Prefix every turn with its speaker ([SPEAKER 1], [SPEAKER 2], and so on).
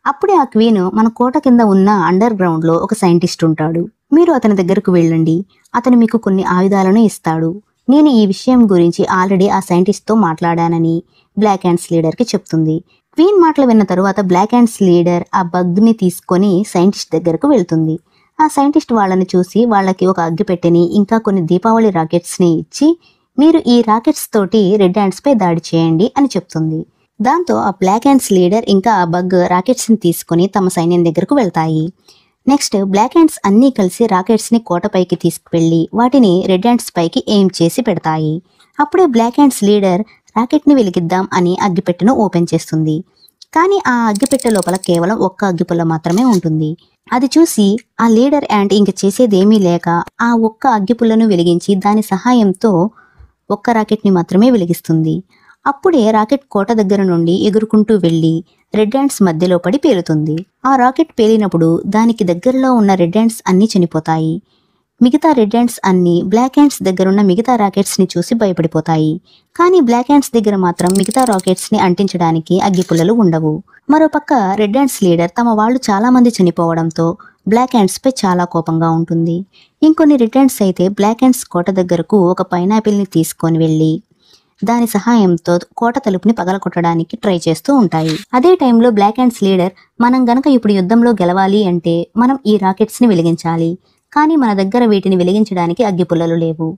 [SPEAKER 1] అప్పుడే ఆ క్వీన్ మన కోట కింద ఉన్న అండర్ గ్రౌండ్ లో ఒక సైంటిస్ట్ ఉంటాడు. మీరు అతని దగ్గరకు వెళ్ళండి, అతను మీకు కొన్ని ఆయుధాలను ఇస్తాడు. నేను ఈ విషయం గురించి ఆల్రెడీ ఆ సైంటిస్ట్ తో మాట్లాడానని బ్లాక్ హ్యాండ్స్ లీడర్ కి చెప్తుంది. క్వీన్ మాటలు విన్న తరువాత బ్లాక్ హ్యాండ్స్ లీడర్ ఆ బగ్ ని తీసుకొని సైంటిస్ట్ దగ్గరకు వెళ్తుంది. ఆ సైంటిస్ట్ వాళ్ళని చూసి వాళ్ళకి ఒక అగ్గిపెట్టెని ఇంకా కొన్ని దీపావళి రాకెట్స్ ని ఇచ్చి, మీరు ఈ రాకెట్స్ తోటి రెడ్ హ్యాండ్స్ పై దాడి చేయండి అని చెప్తుంది. దాంతో ఆ బ్లాక్ హ్యాండ్స్ లీడర్ ఇంకా ఆ బగ్ రాకెట్స్ ని తీసుకుని తమ సైన్యం దగ్గరకు వెళ్తాయి. నెక్స్ట్ బ్లాక్ హ్యాండ్స్ అన్నీ కలిసి రాకెట్స్ ని కోటపైకి తీసుకువెళ్లి వాటిని రెడ్ హ్యాండ్స్ పైకి ఎయిమ్ చేసి పెడతాయి. అప్పుడే బ్లాక్ హ్యాండ్స్ లీడర్ రాకెట్ ని వెలిగిద్దాం అని అగ్గిపెట్టెను ఓపెన్ చేస్తుంది. కానీ ఆ అగ్గిపెట్టె లోపల కేవలం ఒక్క అగ్గిపుల్ల మాత్రమే ఉంటుంది. అది చూసి ఆ లీడర్ యాంట్ ఇంక చేసేదేమీ లేక ఆ ఒక్క అగ్గిపుల్లను వెలిగించి దాని సహాయంతో ఒక్క రాకెట్ ని మాత్రమే వెలిగిస్తుంది. అప్పుడే రాకెట్ కోట దగ్గర నుండి ఎగురుకుంటూ వెళ్లి రెడ్ హ్యాండ్స్ మధ్యలో పడి పేలుతుంది. ఆ రాకెట్ పేలినప్పుడు దానికి దగ్గరలో ఉన్న రెడ్ హ్యాండ్స్ అన్నీ చనిపోతాయి. మిగతా రెడ్ హ్యాండ్స్ అన్ని బ్లాక్ హ్యాండ్స్ దగ్గరున్న మిగతా రాకెట్స్ ని చూసి భయపడిపోతాయి. కానీ బ్లాక్ హ్యాండ్స్ దగ్గర మాత్రం మిగతా రాకెట్స్ ని అంటించడానికి అగ్గిపుల్లలు ఉండవు. మరోపక్క రెడ్ హ్యాండ్స్ లీడర్ తమ వాళ్ళు చాలా మంది చనిపోవడంతో బ్లాక్ హ్యాండ్స్ పై చాలా కోపంగా ఉంటుంది. ఇంకొన్ని రెడ్ హ్యాండ్స్ అయితే బ్లాక్ హ్యాండ్స్ కోట దగ్గరకు ఒక పైనాపిల్ ని తీసుకొని వెళ్లి దాని సహాయంతో కోట తలుపుని పగలగొట్టడానికి ట్రై చేస్తూ ఉంటాయి. అదే టైంలో బ్లాక్ హ్యాండ్స్ లీడర్, మనం గనక ఇప్పుడు యుద్ధంలో గెలవాలి అంటే మనం ఈ రాకెట్స్ ని వెలిగించాలి, కానీ మన దగ్గర వీటిని వెలిగించడానికి అగ్గిపుల్లలు లేవు.